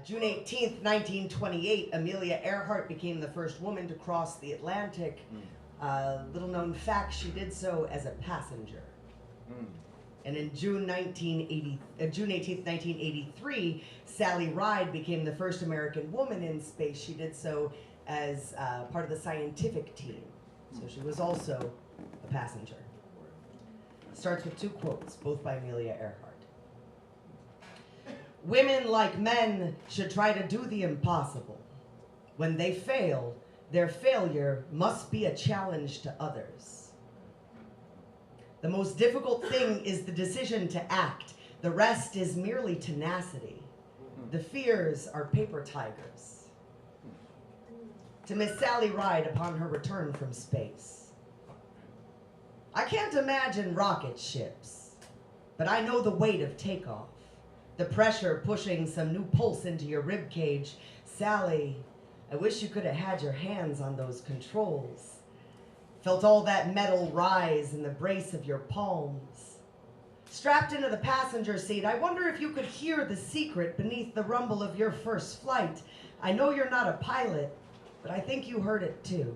June 18th, 1928, Amelia Earhart became the first woman to cross the Atlantic. Little known fact, she did so as a passenger. And in June 18th, 1983, Sally Ride became the first American woman in space. She did so as part of the scientific team. So she was also a passenger. Starts with two quotes, both by Amelia Earhart. Women, like men, should try to do the impossible. When they fail, their failure must be a challenge to others. The most difficult thing is the decision to act. The rest is merely tenacity. The fears are paper tigers. To Miss Sally Ride upon her return from space. I can't imagine rocket ships, but I know the weight of takeoff. The pressure pushing some new pulse into your rib cage. Sally, I wish you could have had your hands on those controls. Felt all that metal rise in the brace of your palms. Strapped into the passenger seat, I wonder if you could hear the secret beneath the rumble of your first flight. I know you're not a pilot, but I think you heard it too.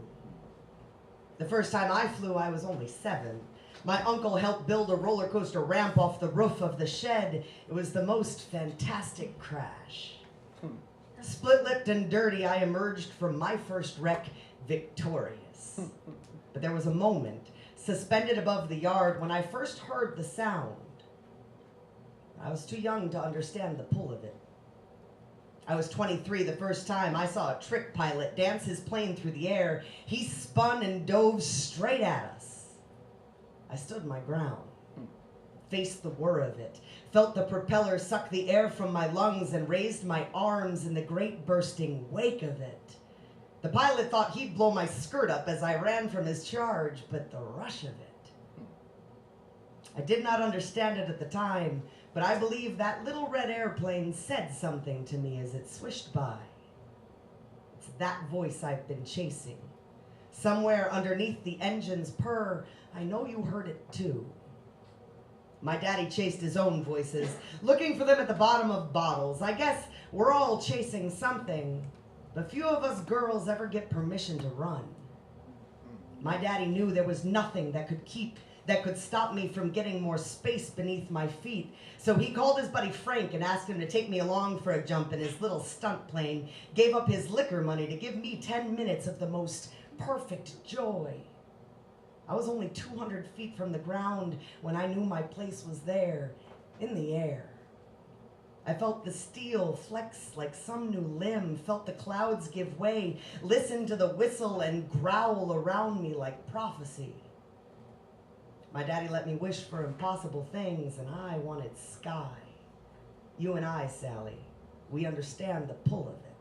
The first time I flew, I was only 7. My uncle helped build a roller coaster ramp off the roof of the shed. It was the most fantastic crash. Split-lipped and dirty, I emerged from my first wreck victorious. But there was a moment, suspended above the yard, when I first heard the sound. I was too young to understand the pull of it. I was 23 the first time I saw a trick pilot dance his plane through the air. He spun and dove straight at us. I stood my ground, faced the whir of it, felt the propeller suck the air from my lungs and raised my arms in the great bursting wake of it. The pilot thought he'd blow my skirt up as I ran from his charge, but the rush of it. I did not understand it at the time, but I believe that little red airplane said something to me as it swished by. It's that voice I've been chasing. Somewhere underneath the engine's purr, I know you heard it too. My daddy chased his own voices, looking for them at the bottom of bottles. I guess we're all chasing something, but few of us girls ever get permission to run. My daddy knew there was nothing that could stop me from getting more space beneath my feet. So he called his buddy Frank and asked him to take me along for a jump in his little stunt plane, gave up his liquor money to give me 10 minutes of the most perfect joy. I was only 200 feet from the ground when I knew my place was there, in the air. I felt the steel flex like some new limb, felt the clouds give way, listened to the whistle and growl around me like prophecy. My daddy let me wish for impossible things, and I wanted sky. You and I, Sally, we understand the pull of it.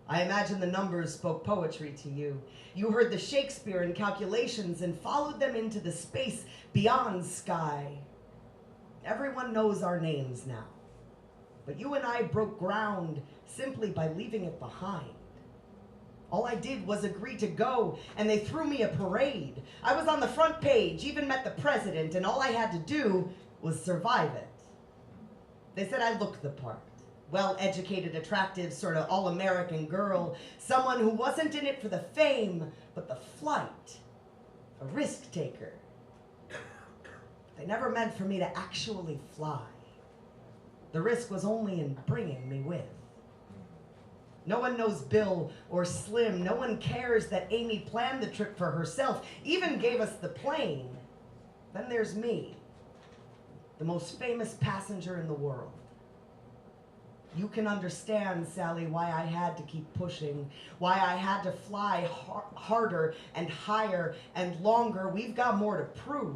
I imagine the numbers spoke poetry to you. You heard the Shakespeare and calculations and followed them into the space beyond sky. Everyone knows our names now. But you and I broke ground simply by leaving it behind. All I did was agree to go, and they threw me a parade. I was on the front page, even met the president, and all I had to do was survive it. They said I looked the part. Well-educated, attractive, sort of all-American girl. Someone who wasn't in it for the fame, but the flight. A risk taker. They never meant for me to actually fly. The risk was only in bringing me with. No one knows Bill or Slim. No one cares that Amy planned the trip for herself, even gave us the plane. Then there's me, the most famous passenger in the world. You can understand, Sally, why I had to keep pushing, why I had to fly harder and higher and longer. We've got more to prove.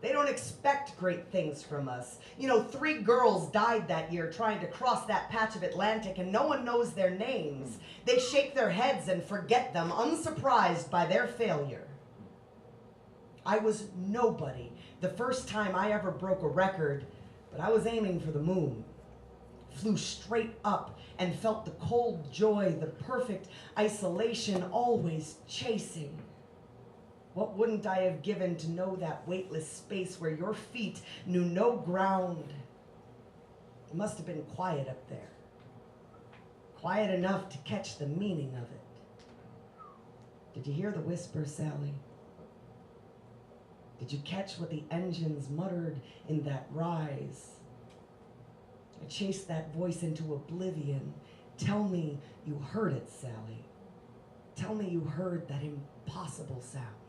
They don't expect great things from us. 3 girls died that year trying to cross that patch of Atlantic, and no one knows their names. They shake their heads and forget them, unsurprised by their failure. I was nobody the first time I ever broke a record, but I was aiming for the moon. Flew straight up and felt the cold joy, the perfect isolation, always chasing. What wouldn't I have given to know that weightless space where your feet knew no ground? It must have been quiet up there. quiet enough to catch the meaning of it. Did you hear the whisper, Sally? Did you catch what the engines muttered in that rise? I chased that voice into oblivion. Tell me you heard it, Sally. Tell me you heard that impossible sound.